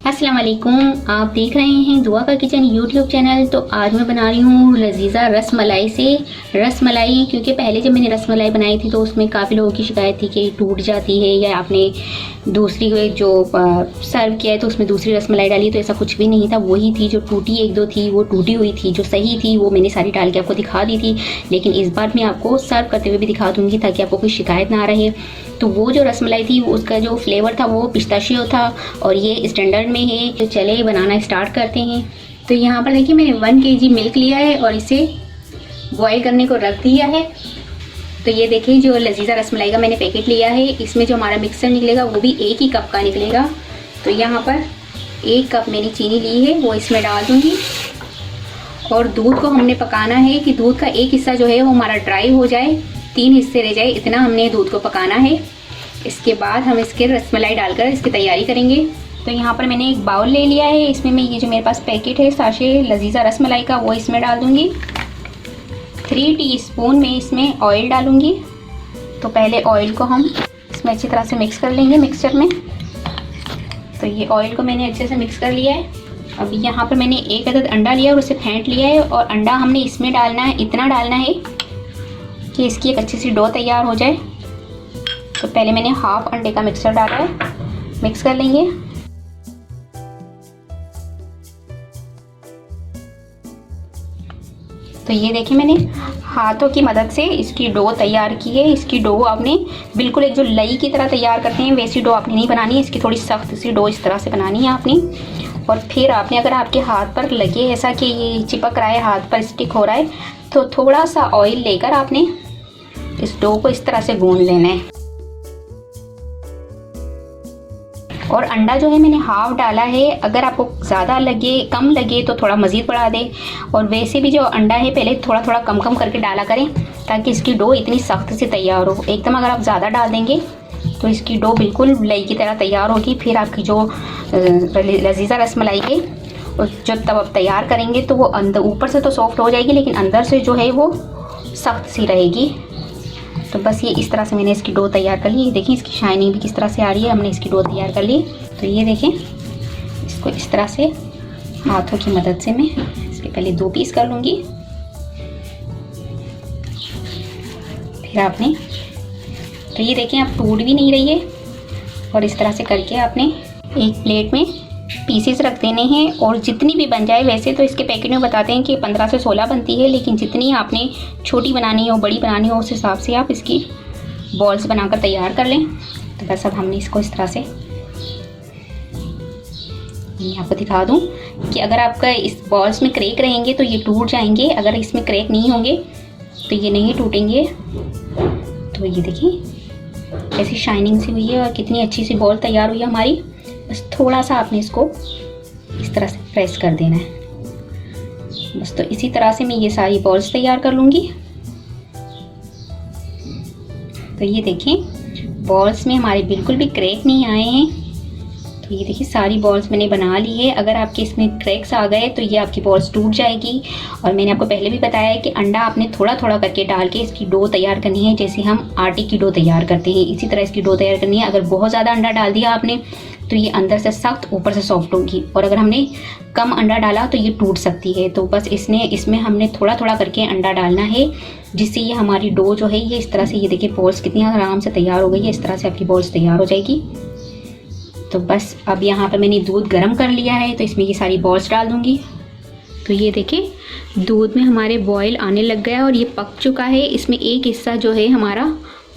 अस्सलाम वालेकुम। आप देख रहे हैं दुआ का किचन यूट्यूब चैनल। तो आज मैं बना रही हूँ लजीज़ा रस मलाई से रसमलाई, क्योंकि पहले जब मैंने रसमलाई बनाई थी तो उसमें काफ़ी लोगों की शिकायत थी कि टूट जाती है या आपने दूसरी जो सर्व किया है तो उसमें दूसरी रसमलाई डाली। तो ऐसा कुछ भी नहीं था, वही थी जो टूटी एक दो थी वो टूटी हुई थी, जो सही थी वो मैंने सारी डाल के आपको दिखा दी थी। लेकिन इस बार मैं आपको सर्व करते हुए भी दिखा दूँगी ताकि आपको कोई शिकायत ना रहे। तो वो जो रसमलाई थी उसका जो फ्लेवर था वो पिस्ताशियो था और ये स्टैंडर्ड में है। तो चले बनाना स्टार्ट करते हैं। तो यहाँ पर देखिए मैंने 1 kg मिल्क लिया है और इसे बॉईल करने को रख दिया है। तो ये देखिए जो लजीज़ा रसमलाई का मैंने पैकेट लिया है, इसमें जो हमारा मिक्सचर निकलेगा वो भी 1 ही कप का निकलेगा। तो यहाँ पर 1 कप मैंने चीनी ली है वो इसमें डाल दूँगी। और दूध को हमने पकाना है कि दूध का एक हिस्सा जो है वो हमारा ड्राई हो जाए, 3 हिस्से रह जाए, इतना हमने दूध को पकाना है। इसके बाद हम इसके रसमलाई डालकर इसकी तैयारी करेंगे। तो यहाँ पर मैंने एक बाउल ले लिया है, इसमें मैं ये जो मेरे पास पैकेट है साशे लजीज़ा रसमलाई का वो इसमें डाल दूँगी। 3 टीस्पून में इसमें ऑयल डालूँगी। तो पहले ऑयल को हम इसमें अच्छी तरह से मिक्स कर लेंगे मिक्सचर में। तो ये ऑयल को मैंने अच्छे से मिक्स कर लिया है। अब यहाँ पर मैंने 1 अदद अंडा लिया और उसे फेंट लिया है और अंडा हमने इसमें डालना है, इतना डालना है कि इसकी एक अच्छी सी डो तैयार हो जाए। तो पहले मैंने हाफ अंडे का मिक्सचर डाला है, मिक्स कर लेंगे। तो ये देखिए मैंने हाथों की मदद से इसकी डो तैयार की है। इसकी डो आपने बिल्कुल एक जो लई की तरह तैयार करते हैं वैसी डो आपने नहीं बनानी है, इसकी थोड़ी सख्त सी डो इस तरह से बनानी है आपने। और फिर आपने अगर आपके हाथ पर लगे ऐसा कि ये चिपक रहा है, हाथ पर स्टिक हो रहा है, तो थोड़ा सा ऑयल लेकर आपने इस डो को इस तरह से गूंद लेना है। और अंडा जो है मैंने हाफ डाला है, अगर आपको ज़्यादा लगे कम लगे तो थोड़ा मज़ीद बढ़ा दें। और वैसे भी जो अंडा है पहले थोड़ा थोड़ा कम कम करके डाला करें ताकि इसकी डो इतनी सख्त से तैयार हो। एकदम अगर आप ज़्यादा डाल देंगे तो इसकी डो बिल्कुल लई की तरह तैयार होगी। फिर आपकी जो लजीज़ा रसमलाई है जब तब आप तैयार करेंगे तो वो अंदर ऊपर से तो सॉफ्ट हो जाएगी लेकिन अंदर से जो है वो सख्त सी रहेगी। तो बस ये इस तरह से मैंने इसकी डो तैयार कर ली। देखिए इसकी शाइनिंग भी किस तरह से आ रही है, हमने इसकी डो तैयार कर ली। तो ये देखें इसको इस तरह से हाथों की मदद से मैं इसके पहले 2 पीस कर लूँगी। फिर आपने तो ये देखें आप टूट भी नहीं रही है। और इस तरह से करके आपने एक प्लेट में पीसेस रख देने हैं और जितनी भी बन जाए। वैसे तो इसके पैकेट में बताते हैं कि 15 से 16 बनती है, लेकिन जितनी आपने छोटी बनानी हो बड़ी बनानी हो उस हिसाब से आप इसकी बॉल्स बनाकर तैयार कर लें। तो बस अब हमने इसको इस तरह से मैं आपको दिखा दूं कि अगर आपका इस बॉल्स में क्रैक रहेंगे तो ये टूट जाएंगे, अगर इसमें क्रैक नहीं होंगे तो ये नहीं टूटेंगे। तो ये देखिए ऐसी शाइनिंग सी हुई है और कितनी अच्छी सी बॉल तैयार हुई है हमारी। बस थोड़ा सा आपने इसको इस तरह से प्रेस कर देना है बस। तो इसी तरह से मैं ये सारी बॉल्स तैयार कर लूँगी। तो ये देखें बॉल्स में हमारे बिल्कुल भी क्रैक नहीं आए हैं। तो ये देखिए सारी बॉल्स मैंने बना ली है। अगर आपके इसमें क्रैक्स आ गए तो ये आपकी बॉल्स टूट जाएगी। और मैंने आपको पहले भी बताया है कि अंडा आपने थोड़ा थोड़ा करके डाल के इसकी डो तैयार करनी है, जैसे हम आटे की डो तैयार करते हैं इसी तरह इसकी डो तैयार करनी है। अगर बहुत ज़्यादा अंडा डाल दिया आपने तो ये अंदर से सख्त ऊपर से सॉफ्ट होगी, और अगर हमने कम अंडा डाला तो ये टूट सकती है। तो बस इसमें हमने थोड़ा थोड़ा करके अंडा डालना है जिससे ये हमारी डो जो है ये इस तरह से, ये देखिए बॉल्स कितनी आराम से तैयार हो गई है। इस तरह से आपकी बॉल्स तैयार हो जाएगी। तो बस अब यहाँ पर मैंने दूध गर्म कर लिया है तो इसमें ये सारी बॉल्स डाल दूँगी। तो ये देखिए दूध में हमारे बॉयल आने लग गया और ये पक चुका है। इसमें एक हिस्सा जो है हमारा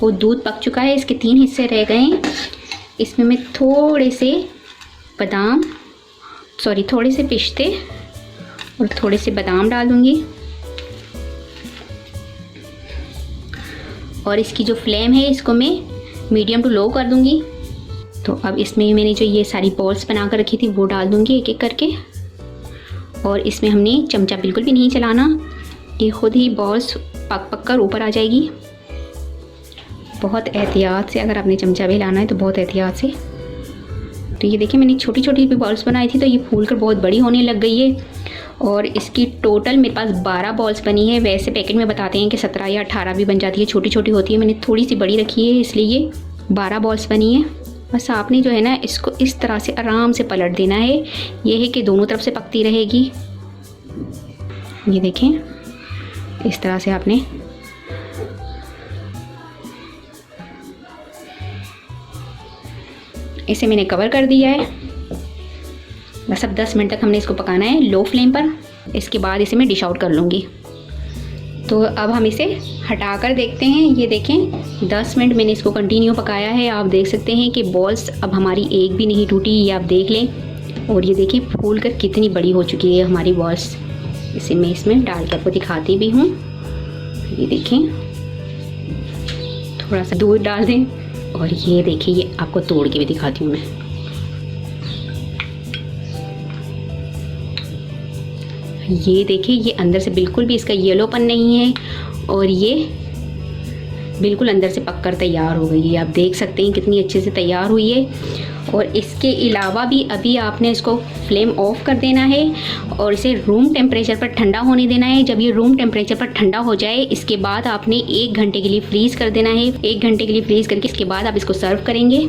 वो दूध पक चुका है, इसके 3 हिस्से रह गए हैं। इसमें मैं थोड़े से पिस्ते और थोड़े से बादाम डाल दूँगी। और इसकी जो फ्लेम है इसको मैं मीडियम टू लो कर दूँगी। तो अब इसमें मैंने जो ये सारी बॉल्स बना कर रखी थी वो डाल दूँगी एक एक करके। और इसमें हमने चमचा बिल्कुल भी नहीं चलाना, ये खुद ही बॉल्स पक कर ऊपर आ जाएगी। बहुत एहतियात से, अगर आपने चमचा भी हिलाना है तो बहुत एहतियात से। तो ये देखिए मैंने छोटी छोटी भी बॉल्स बनाई थी तो ये फूल कर बहुत बड़ी होने लग गई है। और इसकी टोटल मेरे पास 12 बॉल्स बनी है। वैसे पैकेट में बताते हैं कि 17 या 18 भी बन जाती है, छोटी छोटी होती है। मैंने थोड़ी सी बड़ी रखी है इसलिए ये 12 बॉल्स बनी है। बस आपने जो है ना इसको इस तरह से आराम से पलट देना है। ये है कि दोनों तरफ से पकती रहेगी। ये देखें, इस तरह से आपने इसे मैंने कवर कर दिया है। बस अब 10 मिनट तक हमने इसको पकाना है लो फ्लेम पर। इसके बाद इसे मैं डिश आउट कर लूँगी। तो अब हम इसे हटा कर देखते हैं। ये देखें 10 मिनट मैंने इसको कंटिन्यू पकाया है। आप देख सकते हैं कि बॉल्स अब हमारी एक भी नहीं टूटी, ये आप देख लें। और ये देखिए फूल कर कितनी बड़ी हो चुकी है हमारी बॉल्स। इसे मैं इसमें डाल के आपको दिखाती भी हूँ। ये देखें, थोड़ा सा दूध डाल दें और ये देखिए ये आपको तोड़ के भी दिखाती हूँ मैं। ये देखिए ये अंदर से बिल्कुल भी इसका येलोपन नहीं है और ये बिल्कुल अंदर से पककर तैयार हो गई है। आप देख सकते हैं कितनी अच्छे से तैयार हुई है। और इसके अलावा भी अभी आपने इसको फ्लेम ऑफ कर देना है और इसे रूम टेम्परेचर पर ठंडा होने देना है। जब ये रूम टेम्परेचर पर ठंडा हो जाए इसके बाद आपने 1 घंटे के लिए फ्रीज़ कर देना है। 1 घंटे के लिए फ्रीज़ करके इसके बाद आप इसको सर्व करेंगे।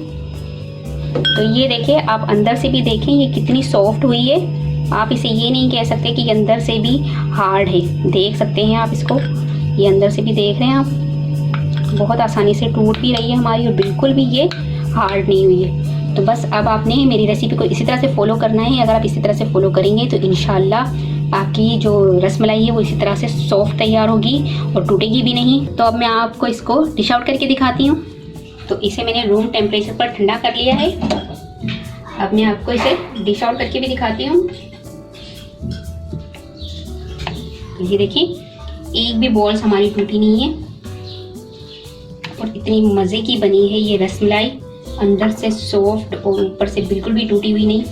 तो ये देखिए आप अंदर से भी देखें ये कितनी सॉफ्ट हुई है। आप इसे ये नहीं कह सकते कि अंदर से भी हार्ड है। देख सकते हैं आप इसको, ये अंदर से भी देख रहे हैं आप, बहुत आसानी से टूट भी रही है हमारी और बिल्कुल भी ये हार्ड नहीं हुई है। तो बस अब आपने मेरी रेसिपी को इसी तरह से फॉलो करना है। अगर आप इसी तरह से फॉलो करेंगे तो इंशाल्लाह आपकी जो रसमलाई है वो इसी तरह से सॉफ्ट तैयार होगी और टूटेगी भी नहीं। तो अब मैं आपको इसको डिश आउट करके दिखाती हूँ। तो इसे मैंने रूम टेम्परेचर पर ठंडा कर लिया है। अब मैं आपको इसे डिश आउट करके भी दिखाती हूँ। ये देखिए एक भी बॉल्स हमारी टूटी नहीं है और इतनी मज़े की बनी है ये रसमलाई, अंदर से सॉफ्ट और ऊपर से बिल्कुल भी टूटी हुई नहीं।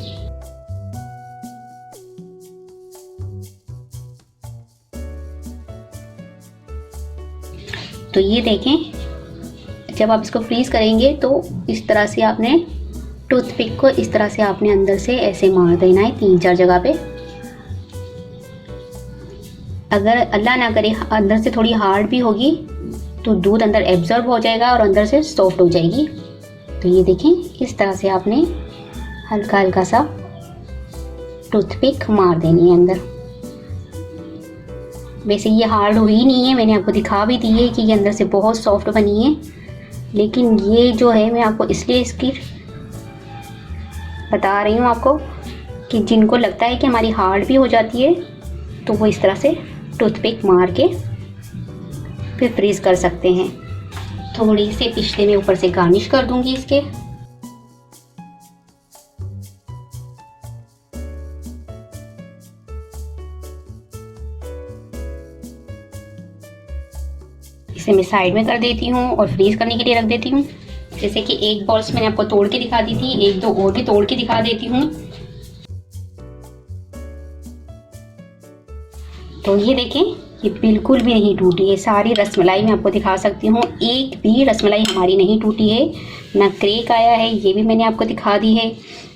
तो ये देखें जब आप इसको फ्रीज करेंगे तो इस तरह से आपने टूथपिक को इस तरह से आपने अंदर से ऐसे मार देना है 3-4 जगह पे। अगर अल्लाह ना करे अंदर से थोड़ी हार्ड भी होगी तो दूध अंदर एब्जॉर्ब हो जाएगा और अंदर से सॉफ्ट हो जाएगी। तो ये देखें इस तरह से आपने हल्का हल्का सा टूथपिक मार देनी है अंदर। वैसे ये हार्ड हुई नहीं है, मैंने आपको दिखा भी दी है कि ये अंदर से बहुत सॉफ्ट बनी है। लेकिन ये जो है मैं आपको इसलिए इसकी बता रही हूँ आपको कि जिनको लगता है कि हमारी हार्ड भी हो जाती है तो वो इस तरह से टूथपिक मार के फिर फ्रीज कर सकते हैं। थोड़ी सी पिस्ते में ऊपर से गार्निश कर दूंगी इसके। इसे मैं साइड में कर देती हूँ और फ्रीज करने के लिए रख देती हूँ। जैसे कि एक बॉल्स मैंने आपको तोड़ के दिखा दी थी, 1-2 और भी तोड़ के दिखा देती हूँ। तो ये देखें ये बिल्कुल भी नहीं टूटी है। सारी रसमलाई मैं आपको दिखा सकती हूँ, एक भी रसमलाई हमारी नहीं टूटी है, ना क्रैक आया है, ये भी मैंने आपको दिखा दी है।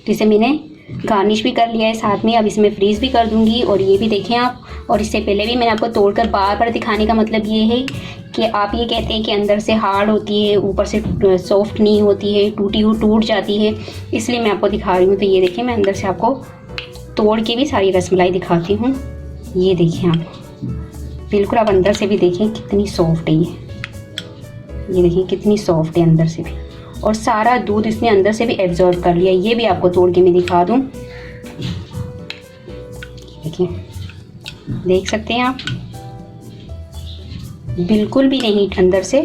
तो इसे मैंने गार्निश भी कर लिया है साथ में। अब इसमें फ्रीज भी कर दूंगी और ये भी देखें आप। और इससे पहले भी मैंने आपको तोड़कर बार बार दिखाने का मतलब ये है कि आप ये कहते हैं कि अंदर से हार्ड होती है, ऊपर से सॉफ्ट नहीं होती है, टूटी हुई टूट जाती है, इसलिए मैं आपको दिखा रही हूँ। तो ये देखिए मैं अंदर से आपको तोड़ के भी सारी रसमलाई दिखाती हूँ। ये देखिए आप, बिल्कुल आप अंदर से भी देखें कितनी सॉफ्ट है ये देखिए कितनी सॉफ्ट है अंदर से भी, और सारा दूध इसने अंदर से भी एब्जॉर्ब कर लिया। ये भी आपको तोड़ के मैं दिखा दूँ, देखिए देख सकते हैं आप, बिल्कुल भी नहीं अंदर से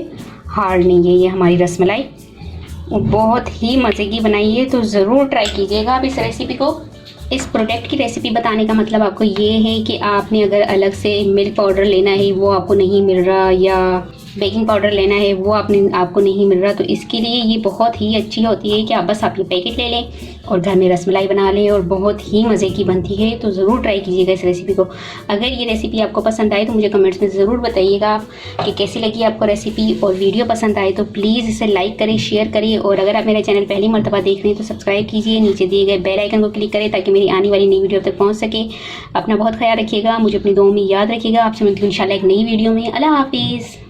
हार्ड नहीं है ये हमारी रसमलाई, बहुत ही मज़े की बनाई है। तो ज़रूर ट्राई कीजिएगा आप इस रेसिपी को। इस प्रोडक्ट की रेसिपी बताने का मतलब आपको ये है कि आपने अगर अलग से मिल्क पाउडर लेना है वो आपको नहीं मिल रहा, या बेकिंग पाउडर लेना है वो आपको नहीं मिल रहा, तो इसके लिए ये बहुत ही अच्छी होती है कि आप ये पैकेट ले लें और घर में रसमलाई बना लें, और बहुत ही मज़े की बनती है। तो ज़रूर ट्राई कीजिएगा इस रेसिपी को। अगर ये रेसिपी आपको पसंद आए तो मुझे कमेंट्स में ज़रूर बताइएगा कि कैसी लगी आपको रेसिपी, और वीडियो पसंद आए तो प्लीज़ इसे लाइक करें, शेयर करें, और अगर आप मेरा चैनल पहली मरतबा देख रहे हैं तो सब्सक्राइब कीजिए, नीचे दिए गए बेल आइकन को क्लिक करें ताकि मेरी आने वाली नई वीडियो तक पहुँच सके। अपना बहुत ख्याल रखिएगा, मुझे अपनी दुआओं में याद रखिएगा। आपसे मिलती हूँ इंशाल्लाह एक नई वीडियो में। अल्लाह हाफिज़।